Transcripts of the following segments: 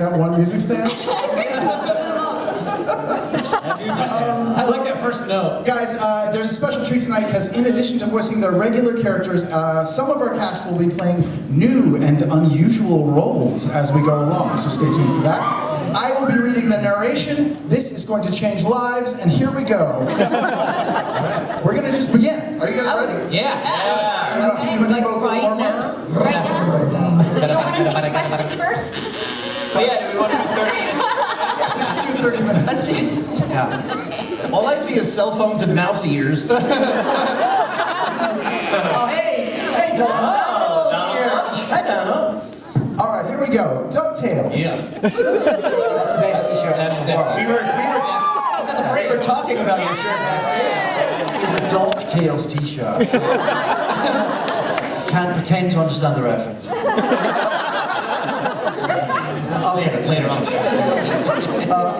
that one music stand? I like that first note. Guys, there's a special treat tonight because in addition to voicing their regular characters, some of our cast will be playing new and unusual roles as we go along, so stay tuned for that. I will be reading the narration. This is going to change lives, and here we go. We're going to just begin. Are you guys ready? Yeah. Do you want to do any vocal warm-ups? Right now? You don't want to take a question first? Oh yeah, do we want to do 30 minutes? We should do 30 minutes. Let's do it. Yeah. All I see is cell phones and mouse ears. Oh, hey. Hey, Donald. Hi, Donald. All right, here we go. DuckTales. Yeah. That's the best t-shirt That's We were talking about your shirt backstage. It's a DuckTales t-shirt. Can't pretend to understand the reference. Later on.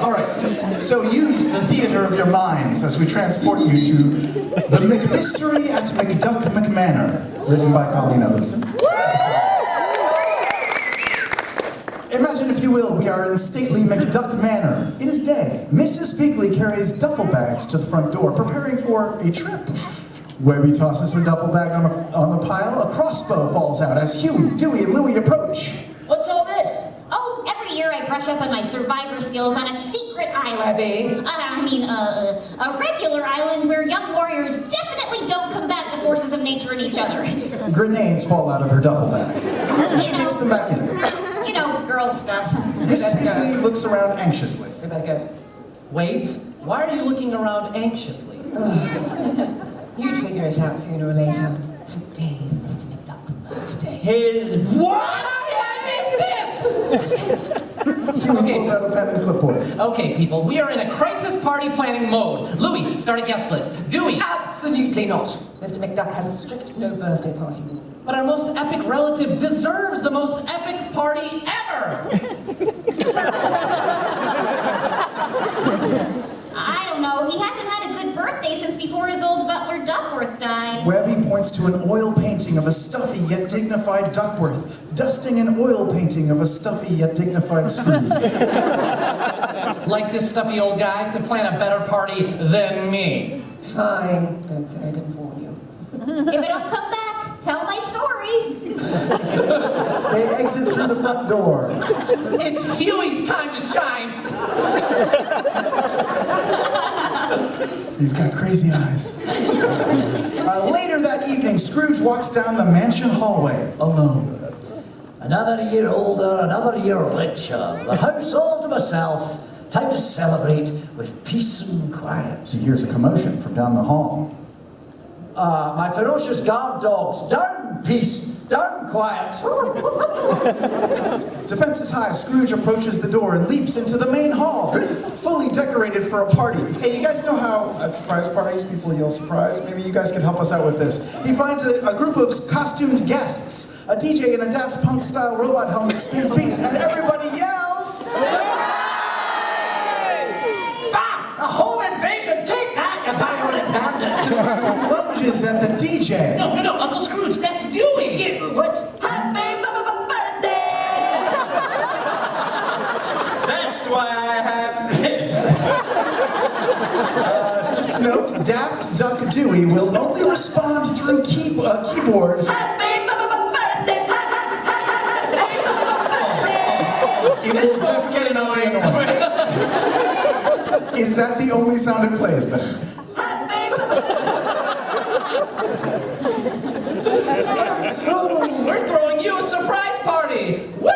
All right, so use the theater of your minds as we transport you to the McMystery at McDuck McManor, written by Colleen Evanson. Imagine, if you will, we are in stately McDuck Manor. It is day. Mrs. Bingley carries duffel bags to the front door, preparing for a trip. Webby tosses her duffel bag on the pile. A crossbow falls out as Huey, Dewey, and Louie approach. What's all this? Oh, every year I brush up on my survivor skills on a secret island. A regular island where young warriors definitely don't combat the forces of nature and each other. Grenades fall out of her duffel bag. She kicks them back in. You know, girl stuff. Mrs. Bingley looks around anxiously. Rebecca, wait. Why are you looking around anxiously? You'd figure it out sooner or later. Today is Mr. McDuck's birthday. His what? Huey pulls out a pen and clipboard. Okay, people, we are in a crisis party planning mode. Louis, start a guest list. Dewey. Absolutely not. Mr. McDuck has a strict no birthday party rule. But our most epic relative deserves the most epic party ever! I don't know. He hasn't had a good birthday since before his old butler Duckworth died. Webby points to an oil painting of a stuffy yet dignified Duckworth, dusting an oil painting of a stuffy yet dignified Scrooge. Like this stuffy old guy could plan a better party than me. Fine. Don't say I didn't warn you. If I don't come back, tell my story. They exit through the front door. It's Huey's time to shine! He's got crazy eyes. Later that evening, Scrooge walks down the mansion hallway, alone. Another year older, another year richer. The house all to myself. Time to celebrate with peace and quiet. He hears a commotion from down the hall. My ferocious guard dogs, down peace, down quiet. Defenses high, Scrooge approaches the door and leaps into the main hall, fully decorated for a party. Hey, you guys know how at surprise parties people yell surprise? Maybe you guys can help us out with this. He finds a group of costumed guests. A DJ in a Daft Punk style robot helmet spins beats and everybody yells, Bah! A home invasion! Take that, you backwards bandit! He lunges at the DJ. No, Uncle Scrooge, that's Dewey! What? Happy birthday! That's why I have this. Just a note, Daft Duck Dewey will only respond through keyboard. It's definitely not being annoying. Is that the only sound it plays, Ben? We're throwing you a surprise party! Woo!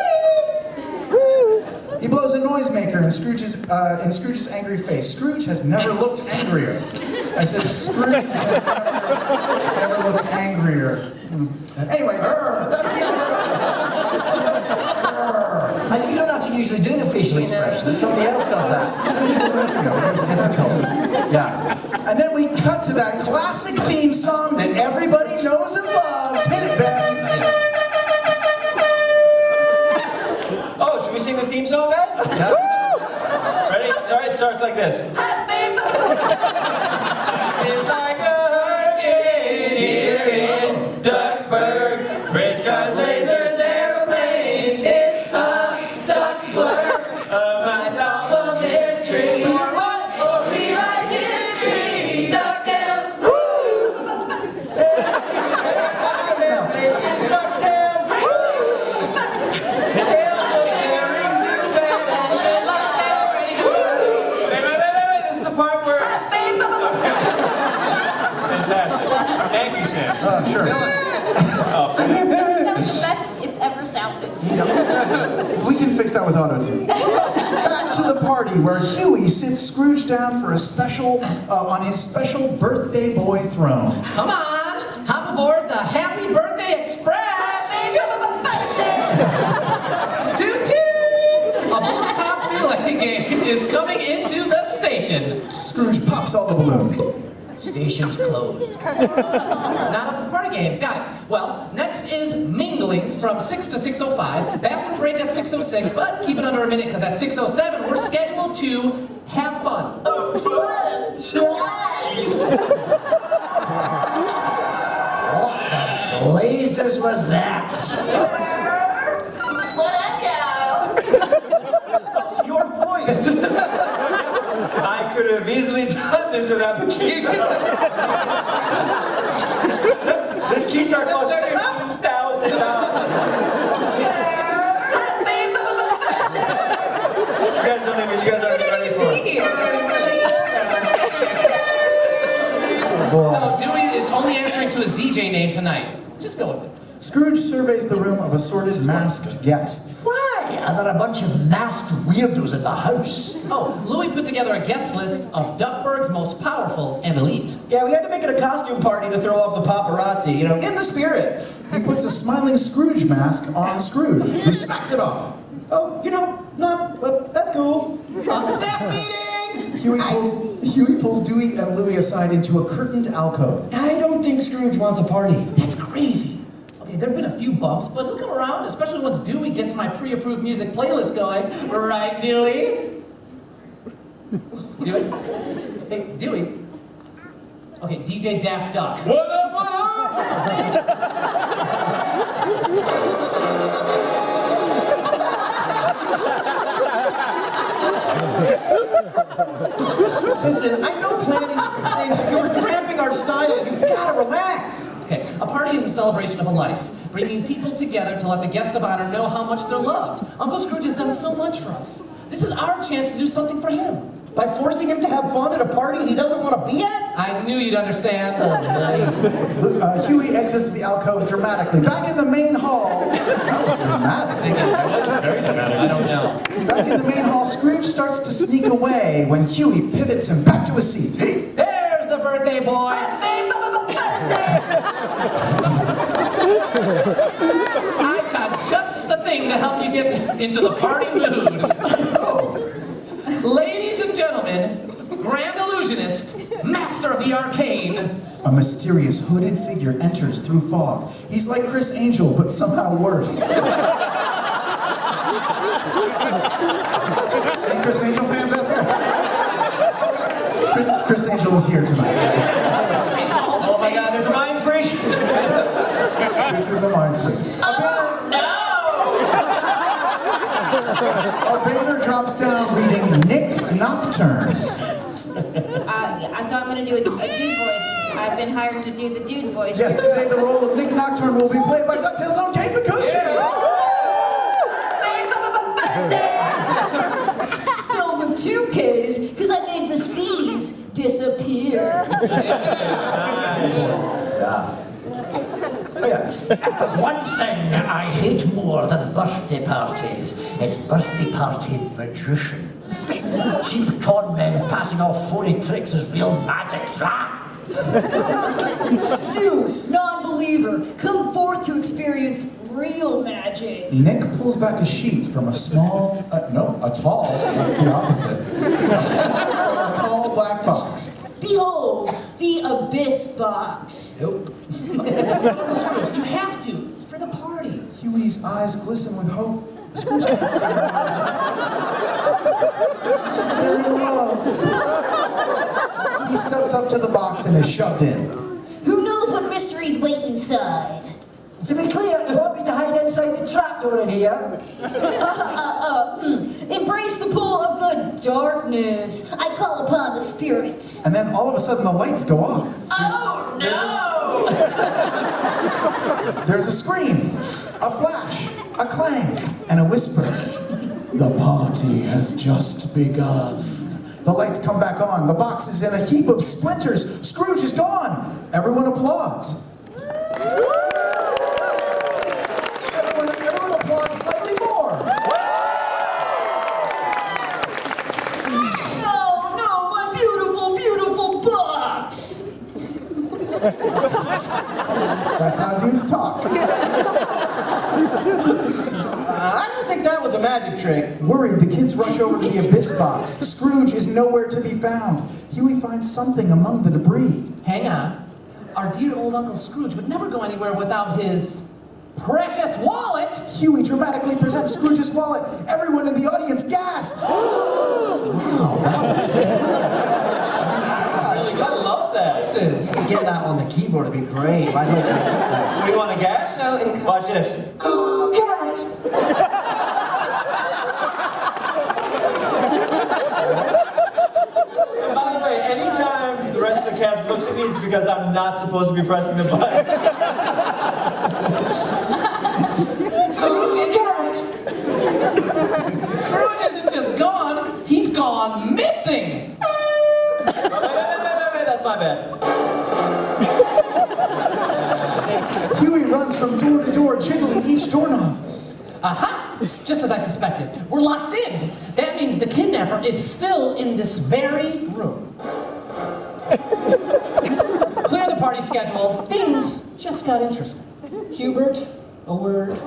He blows a noisemaker in Scrooge's angry face. Scrooge has never looked angrier. I said Scrooge has never looked angrier. Anyway, that's the end of And you don't have to usually do the facial expressions. Somebody else does This is a visual radio. It's difficult. Yeah. And then we cut to that classic theme song that everybody knows and loves. Hit it, Ben. Oh, should we sing the theme song, guys? Yeah. Ready? All right, it starts like this. It's like a hurricane here in Duckburg. Race cars, lasers, airplanes. It's a Duckburg you said. Sure. That was the best it's ever sounded. Yep. We can fix that with auto-tune. Back to the party where Huey sits Scrooge down for a special, on his special birthday boy throne. Come on, hop aboard the Happy Birthday Express. Toot toot! A balloon pop relay game is coming into the station. Scrooge pops all the balloons. Station's closed. Not up for party games, got it. Well, next is mingling from 6 to 6:05. Bathroom break at 6:06, but keep it under a minute because at 6:07 we're scheduled to have fun. What the blazes was that? What up, It's your voice. I could have easily done this without the keytar. This keytar costs $15,000. You guys aren't even ready for it. So Dewey is only answering to his DJ name tonight. Just go with it. Scrooge surveys the room of assorted masked guests. Why? Are there a bunch of masked weirdos in the house? Oh, Louis put together a guest list of Duckburg's most powerful and elite. Yeah, we had to make it a costume party to throw off the paparazzi. You know, get in the spirit. He puts a smiling Scrooge mask on Scrooge, who smacks it off. Oh, you know, that's cool. Staff meeting! Huey pulls Dewey and Louie aside into a curtained alcove. I don't think Scrooge wants a party. That's crazy. Okay, there have been a few bumps, but he'll come around, especially once Dewey gets my pre-approved music playlist going. Right, Dewey? Dewey? Hey, Dewey. Okay, DJ Daft Duck. What up, what up? Listen, I know planning, you're cramping our style. You gotta relax. Okay, a party is a celebration of a life, bringing people together to let the guest of honor know how much they're loved. Uncle Scrooge has done so much for us. This is our chance to do something for him. By forcing him to have fun at a party he doesn't want to be at? I knew you'd understand. Huey exits the alcove dramatically. Back in the main hall, that was dramatic. That was very dramatic. I don't know. Back in the main hall, Scrooge starts to sneak away when Huey pivots him back to his seat. Hey, There's the birthday boy. I got just the thing to help you get into the party mood. Ladies and gentlemen, Grand Illusionist, Master of the Arcane. a mysterious hooded figure enters through fog. He's like Chris Angel, but somehow worse. Any Chris Angel fans out there? Okay. Chris Angel is here tonight. Oh my God, there's a mind freak. This is a mind freak. A banner drops down reading Nick Nocturne. So I'm gonna do a dude voice. I've been hired to do the dude voice. Yes, today the role of Nick Nocturne will be played by DuckTales' own Micucci. Spelled with 2 K's, because I made the C's disappear. Oh, yeah. If there's one thing I hate more than birthday parties, it's birthday party magicians. Cheap con men passing off phony tricks as real magic. You, non-believer, come forth to experience real magic. Nick pulls back a sheet from a small, a tall, that's the opposite. A tall black box. Behold, the Abyss Box. Nope. Scrooge, you have to. It's for the party. Huey's eyes glisten with hope. Scrooge can't see them. They're in love. He steps up to the box and is shoved in. Who knows what mysteries wait inside? To be clear, you want me to hide inside the trapdoor in here? Embrace the pull of the darkness. I call upon the spirits. And then all of a sudden the lights go off. There's a scream, a flash, a clang, and a whisper. The party has just begun. The lights come back on. The box is in a heap of splinters. Scrooge is gone. Everyone applauds. Everyone applauds slightly more. No, my beautiful, beautiful box. That's how dudes talk. I don't think that was a magic trick. Worried, the kids rush over to the abyss box. Scrooge is nowhere to be found. Huey finds something among the debris. Hang on. Our dear old Uncle Scrooge would never go anywhere without his precious wallet. Huey dramatically presents Scrooge's wallet. Everyone in the audience gasps. Wow, that was good. I love that. This is. Get that on the keyboard, it'd be great. Why don't you put that? What do you want to guess? So in Watch this. And by the way, anytime the rest of the cast looks at me, it's because I'm not supposed to be pressing the button. Scrooge isn't just gone, he's gone missing. Wait, that's my bad. Huey runs from door to door, jiggling each doorknob. Aha! Just as I suspected. We're locked in. That means the kidnapper is still in this very room. Clear the party schedule. Things just got interesting. Hubert, a word.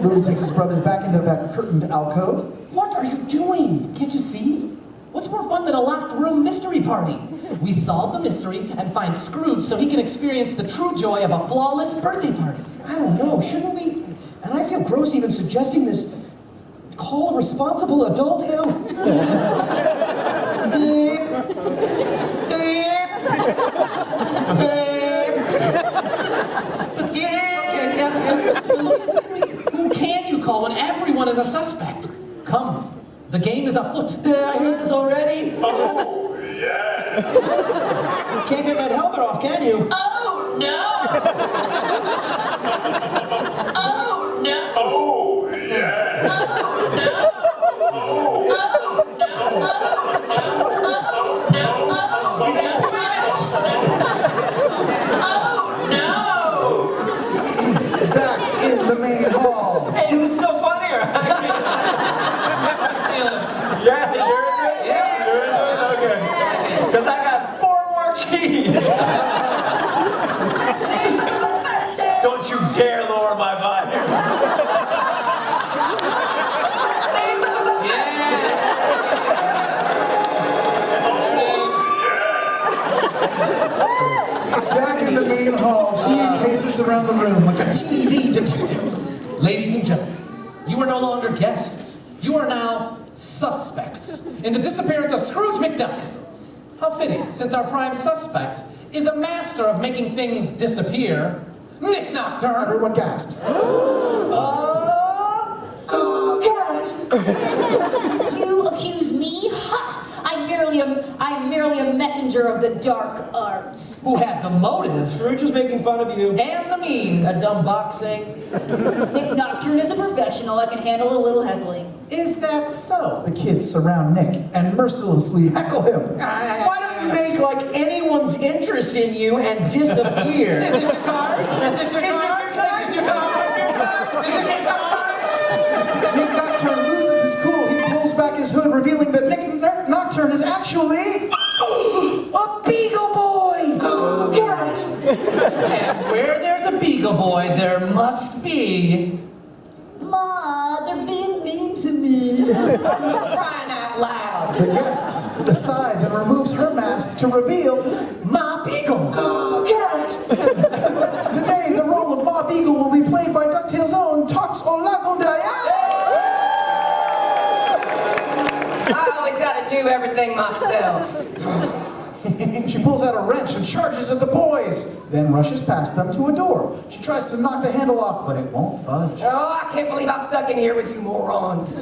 Louis takes his brothers back into that curtained alcove. What are you doing? Can't you see? What's more fun than a locked room mystery party? We solve the mystery and find Scrooge so he can experience the true joy of a flawless birthday party. I don't know, shouldn't we? And I feel gross even suggesting this. Call a responsible adult. Ew. Beep. Beep. Beep. Who can you call when everyone is a suspect? Come, the game is afoot. I hate this already. Oh, yeah. Can't get that helmet off, can you? Oh, no! Oh, no! Oh, yeah. Oh, no! Oh, Back in the main hall. Hey, this is so funny, right? Yeah, you're into it? Yeah. You're into it? Okay. Because I got 4 more keys. Don't you dare lower my volume. Back in the main hall, Huey paces around the room like a TV detective. Ladies and gentlemen, you are no longer guests. You are now suspects in the disappearance of Scrooge McDuck. How fitting, since our prime suspect is a master of making things disappear. Nick Nocturne. Everyone gasps. You accuse me? Ha! I'm merely a messenger of the dark arts. Who had the motive Scrooge was making fun of you. and the means. That dumb box thing. Nick Nocturne is a professional. I can handle a little heckling. Is that so? The kids surround Nick and mercilessly heckle him. Why don't you make like anyone's interest in you and disappear? Is this your card? Is this your card? Is this your card? Is this your card? Nick Nocturne loses his cool. He pulls back his hood, revealing that Nick Nocturne is actually A beagle boy! And where there's a beagle boy, there must be. Ma, they're being mean to me. Crying out loud. the guest sighs and removes her mask to reveal Ma Beagle. today the role of Ma Beagle will be played by DuckTales' own Toks. I always gotta do everything myself. She pulls out a wrench and charges at the boys, then rushes past them to a door. She tries to knock the handle off, but it won't budge. Oh, I can't believe I'm stuck in here with you morons.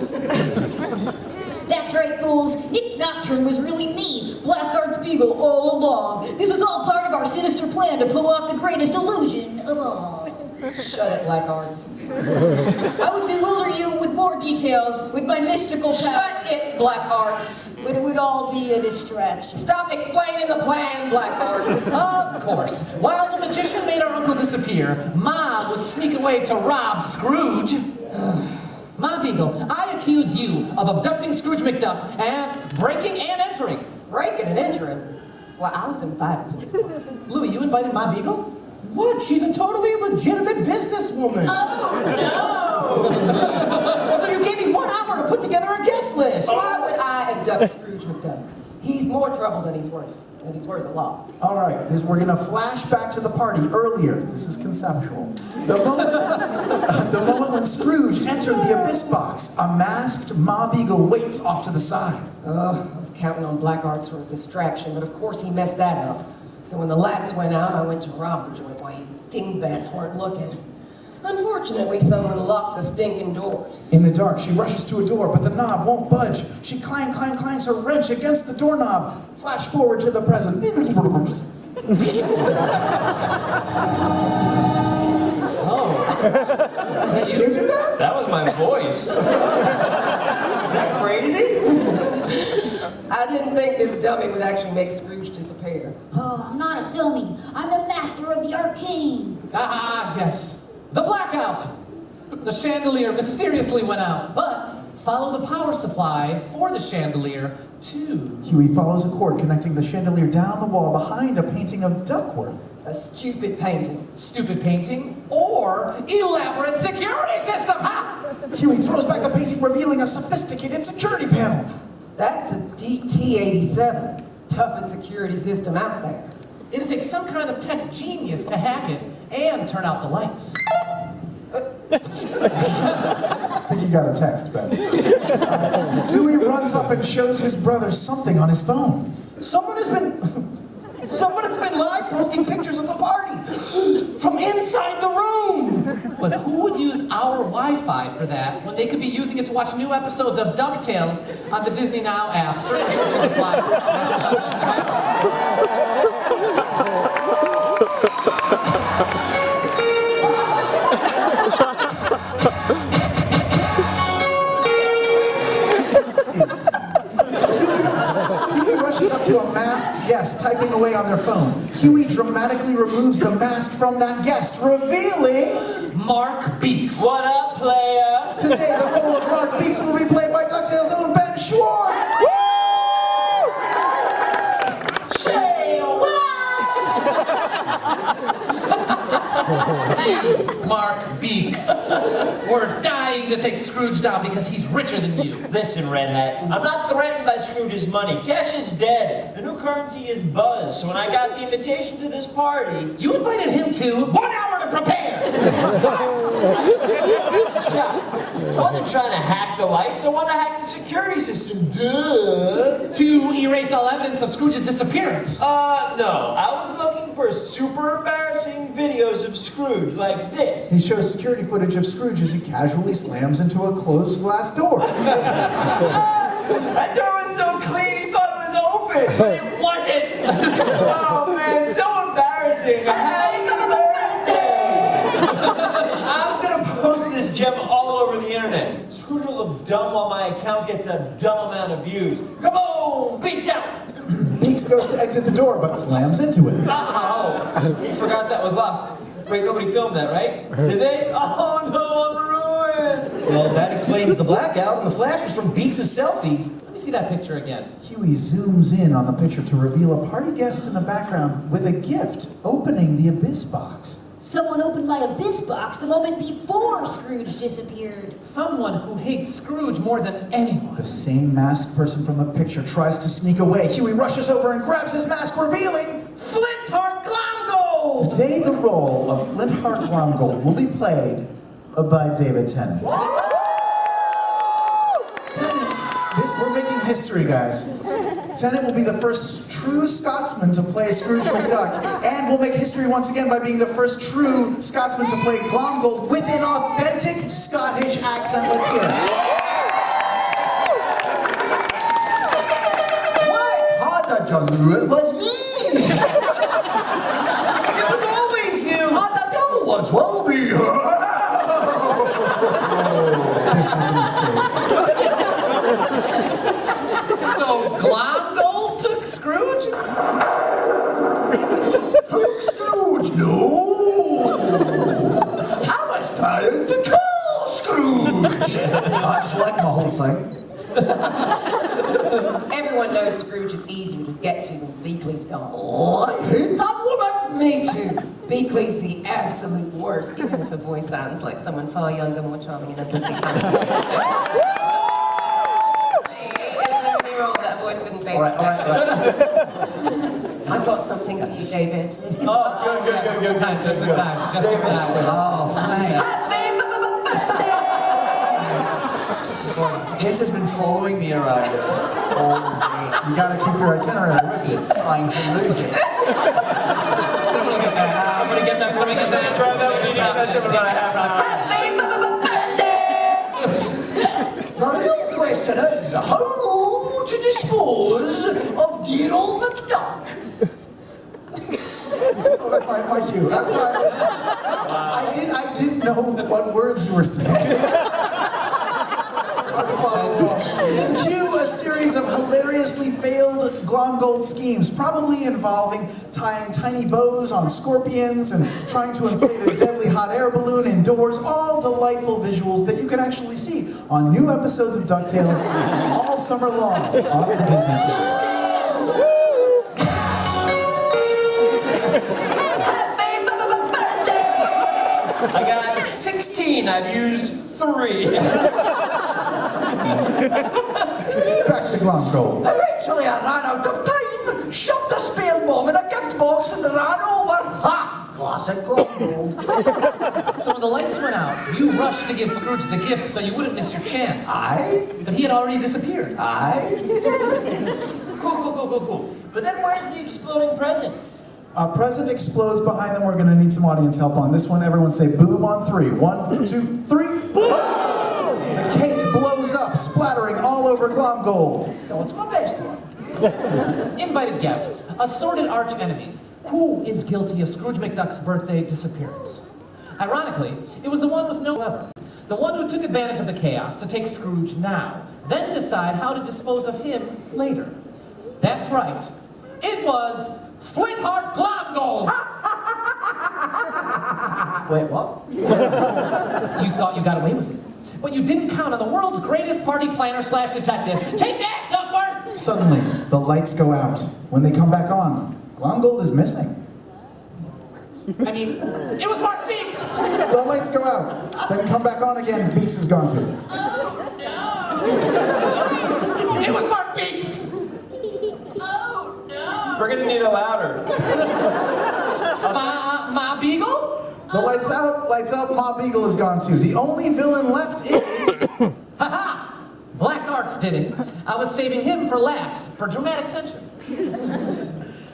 That's right, fools. Nick Nocturne was really me, Blackguard's Beagle, all along. This was all part of our sinister plan to pull off the greatest illusion of all. Shut it, Black Arts. I would bewilder you with more details with my mystical power. Shut it, Black Arts. But it would all be a distraction. Stop explaining the plan, Black Arts. Of course. While the magician made our uncle disappear, Ma would sneak away to rob Scrooge. Ma Beagle, I accuse you of abducting Scrooge McDuck and breaking and entering. Breaking and entering? Well, I was invited to this party. Louis, you invited Ma Beagle? What? She's a totally legitimate businesswoman. Oh, no! So you gave me 1 hour to put together a guest list. Why would I abduct Scrooge McDuck? He's more trouble than he's worth. And he's worth a lot. All right, we're gonna flash back to the party earlier. This is conceptual. The moment when Scrooge entered the abyss box, a masked Ma Beagle waits off to the side. Oh, I was counting on Black Arts for a distraction, but of course he messed that up. So when the lights went out, I went to rob the joint while you dingbats weren't looking. Unfortunately, someone locked the stinking doors. In the dark, she rushes to a door, but the knob won't budge. She clangs her wrench against the doorknob. Flash forward to the present. Oh. Did you do that? That was my voice. Is that crazy? I didn't think this dummy would actually make Scrooge disappear. Oh, I'm not a dummy. I'm the master of the arcane. Ah, yes. The blackout! The chandelier mysteriously went out, but follow the power supply for the chandelier to... Huey follows a cord connecting the chandelier down the wall behind a painting of Duckworth. A stupid painting. Stupid painting or elaborate security system, ha! Huey throws back the painting, revealing a sophisticated security panel. That's a DT-87. Toughest security system out there. It'll take some kind of tech genius to hack it and turn out the lights. I think you got a text, Ben. Dewey runs up and shows his brother something on his phone. Someone has been live posting pictures of the party from inside the room. But who would use our Wi-Fi for that when they could be using it to watch new episodes of DuckTales on the Disney Now app? Certain restrictions apply. Huey rushes up to a masked guest typing away on their phone. Huey dramatically removes the mask from that guest, revealing... Mark Beeks. What up, player? Today, the role of Mark Beeks will be played by DuckTales' own Ben Schwartz! Mark Beeks. We're dying to take Scrooge down because he's richer than you. Listen, Red Hat, I'm not threatened by Scrooge's money. Cash is dead. The new currency is buzz. So when I got the invitation to this party... You invited him to 1 hour to prepare! I wasn't trying to hack the lights. I want to hack the security system. Duh. To erase all evidence of Scrooge's disappearance. No. I was looking for super embarrassing videos of Scrooge like this. He shows security footage of Scrooge as he casually slams into a closed glass door. That door was so clean, he thought it was open, but it wasn't. Oh man, so embarrassing. Happy birthday! I'm gonna post this gem all over the internet. Scrooge will look dumb while my account gets a dumb amount of views. Kaboom! Beats out! Beeks goes to exit the door, but slams into it. Uh-oh! You forgot that was locked. Wait, nobody filmed that, right? Did they? Oh no, I'm ruined! Well, that explains the blackout, and the flash was from Beeks' selfie. Let me see that picture again. Huey zooms in on the picture to reveal a party guest in the background with a gift, opening the abyss box. Someone opened my abyss box the moment before Scrooge disappeared. Someone who hates Scrooge more than anyone. The same masked person from the picture tries to sneak away. Huey rushes over and grabs his mask, revealing Flintheart Glomgold! Today, the role of Flintheart Glomgold will be played by David Tennant. We're making history, guys. Tennant will be the first true Scotsman to play Scrooge McDuck, and will make history once again by being the first true Scotsman to play Glomgold with an authentic Scottish accent. Let's hear it. How did you know it was me? It was always you! How did you know it was well This was a mistake. So Glomgold took Scrooge? Took Scrooge? No! I was trying to kill Scrooge! That's like the whole thing. Everyone knows Scrooge is easier to get to when Beakley's gone. Oh, I hate that woman! Me too. Beakley's the absolute worst, even if her voice sounds like someone far younger, more charming, and endlessly talented. Isn't me wrong, that voice wouldn't fade. All right. I've got something for you, David. Oh, good. Just in time. Oh, thanks. This has been following me around all day. You gotta keep your itinerary with you. Trying to lose it. Somebody get that. Somebody get that. That's in about a half an hour. The real question is how to dispose of dear old McDuck. Oh, that's my cue. I'm sorry. I didn't know what words you were saying. Cue a series of hilariously failed Glomgold schemes, probably involving tying tiny bows on scorpions and trying to inflate a deadly hot air balloon indoors. All delightful visuals that you can actually see on new episodes of DuckTales all summer long on the Disney Channel. I got 16. I've used 3. Back to Glomgold. Eventually I ran out of time, shoved a spare bomb in a gift box and ran over. Ha! Classic Glomgold. So when the lights went out, you rushed to give Scrooge the gift so you wouldn't miss your chance. Aye? But he had already disappeared. Aye? Cool. But then where's the exploding present? A present explodes behind them. We're going to need some audience help on this one. Everyone say boom on 3. 1, 2, 3. Boom! The cake blows up, splattering all over Glomgold. That's my best one. Invited guests, assorted arch enemies. Who is guilty of Scrooge McDuck's birthday disappearance? Ironically, it was the one with no ever. The one who took advantage of the chaos to take Scrooge now, then decide how to dispose of him later. That's right. It was Flintheart Glomgold! Wait, what? You thought you got away with it. But you didn't count on the world's greatest party planner / detective. Take that, Duckworth! Suddenly, the lights go out. When they come back on, Glomgold is missing. I mean, it was Mark Beeks! The lights go out, then come back on again. Beeks is gone too. It was Mark Beeks! We're gonna need a louder. Ma Beagle? The lights out, Ma Beagle is gone too. The only villain left is... Ha-ha! Black Arts did it. I was saving him for last, for dramatic tension.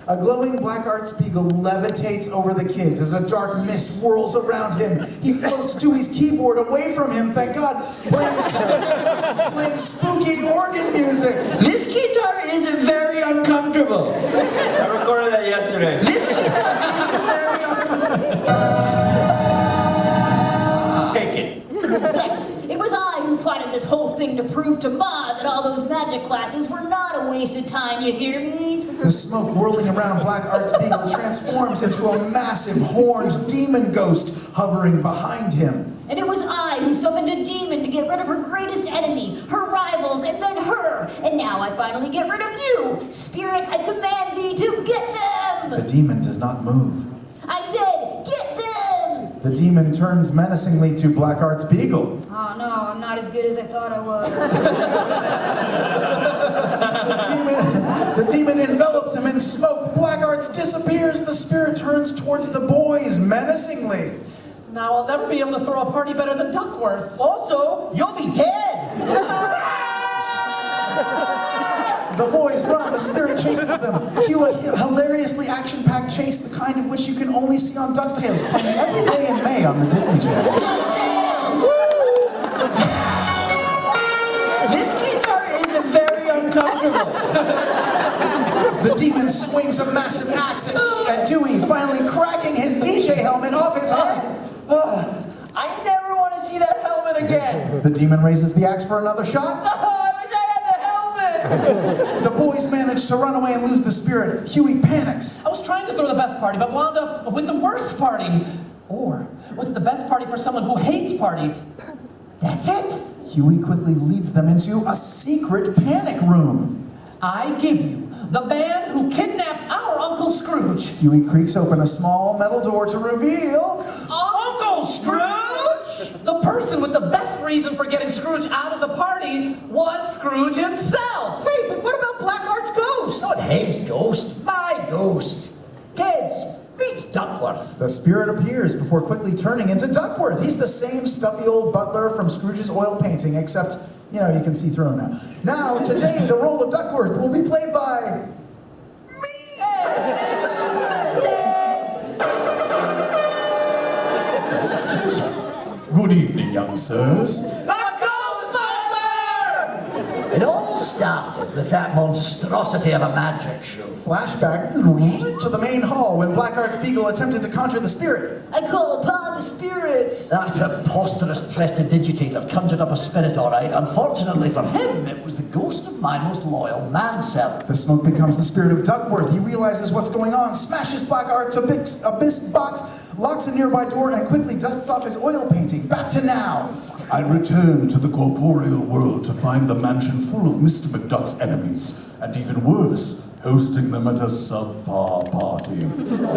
A glowing black arts beagle levitates over the kids as a dark mist whirls around him. He floats Dewey's keyboard away from him, thank God, playing spooky organ music. This guitar is very uncomfortable. I recorded that yesterday. This guitar is very uncomfortable. Take it. Yes, it was I who plotted this whole thing to prove to Ma that all those magic classes were not a waste of time, you hear me? The smoke whirling around Black Arts Beagle transforms into a massive horned demon ghost hovering behind him. And it was I who summoned a demon to get rid of her greatest enemy, her rivals, and then her. And now I finally get rid of you. Spirit, I command thee to get them! The demon does not move. I said, get them! The demon turns menacingly to Black Arts Beagle. Oh no, I'm not as good as I thought I was. The demon envelops him in smoke. Black Arts disappears. The spirit turns towards the boys menacingly. Now I'll never be able to throw a party better than Duckworth. Also, you'll be dead. The boys run, the spirit chases them. Cue a hilariously action-packed chase, the kind of which you can only see on DuckTales, playing every day in May on the Disney Channel. This guitar is very uncomfortable. The demon swings a massive axe at Dewey, finally cracking his DJ helmet off his head. again. The demon raises the axe for another shot. Oh, I had the helmet. The boys manage to run away and lose the spirit. Huey panics. I was trying to throw the best party, but wound up with the worst party. Or, what's the best party for someone who hates parties? That's it. Huey quickly leads them into a secret panic room. I give you the man who kidnapped our Uncle Scrooge. Huey creaks open a small metal door to reveal... Uncle Scrooge? The person with the best reason for getting Scrooge out of the party was Scrooge himself. Wait, but what about Blackheart's ghost? Not his ghost, my ghost. Kids, read Duckworth. The spirit appears before quickly turning into Duckworth. He's the same stuffy old butler from Scrooge's oil painting, except, you know, you can see through him now. Now, today, the role of Duckworth will be played by... me! Good evening, young sirs. It all started with that monstrosity of a magic show. Flashback to the main hall when Blackheart's Beagle attempted to conjure the spirit. I call upon the spirits. That preposterous prestidigitator conjured up a spirit, all right. Unfortunately for him, it was the ghost of my most loyal manservant. The smoke becomes the spirit of Duckworth. He realizes what's going on, smashes Blackheart's abyss box, locks a nearby door, and quickly dusts off his oil painting. Back to now. I return to the corporeal world to find the mansion full of Mr. McDuck's enemies, and even worse, hosting them at a subpar party.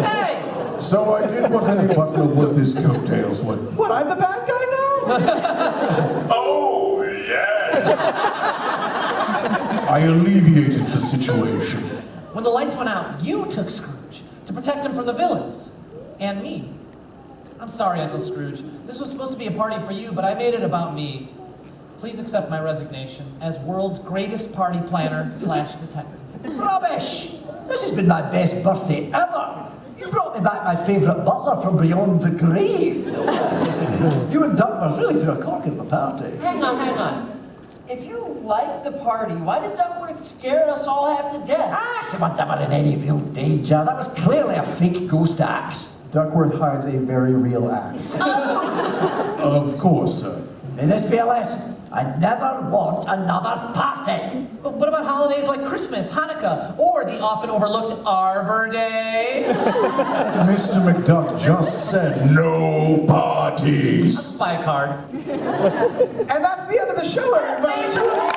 Hey! So I did what any butler worth his coattails would. What, I'm the bad guy now? Oh, yes. I alleviated the situation. When the lights went out, you took Scrooge to protect him from the villains. And me. I'm sorry, Uncle Scrooge. This was supposed to be a party for you, but I made it about me. Please accept my resignation as world's greatest party planner / detective. Rubbish! This has been my best birthday ever. You brought me back my favourite butler from beyond the grave. You and Duckworth really threw a cork in the party. Hang on. If you like the party, why did Duckworth scare us all half to death? You were never in any real danger. That was clearly a fake ghost axe. Duckworth hides a very real axe. Of course, sir. May this be a lesson. I never want another party. But what about holidays like Christmas, Hanukkah, or the often overlooked Arbor Day? Mr. McDuck just said no parties. Buy a card. And that's the end of the show, everybody. Cue the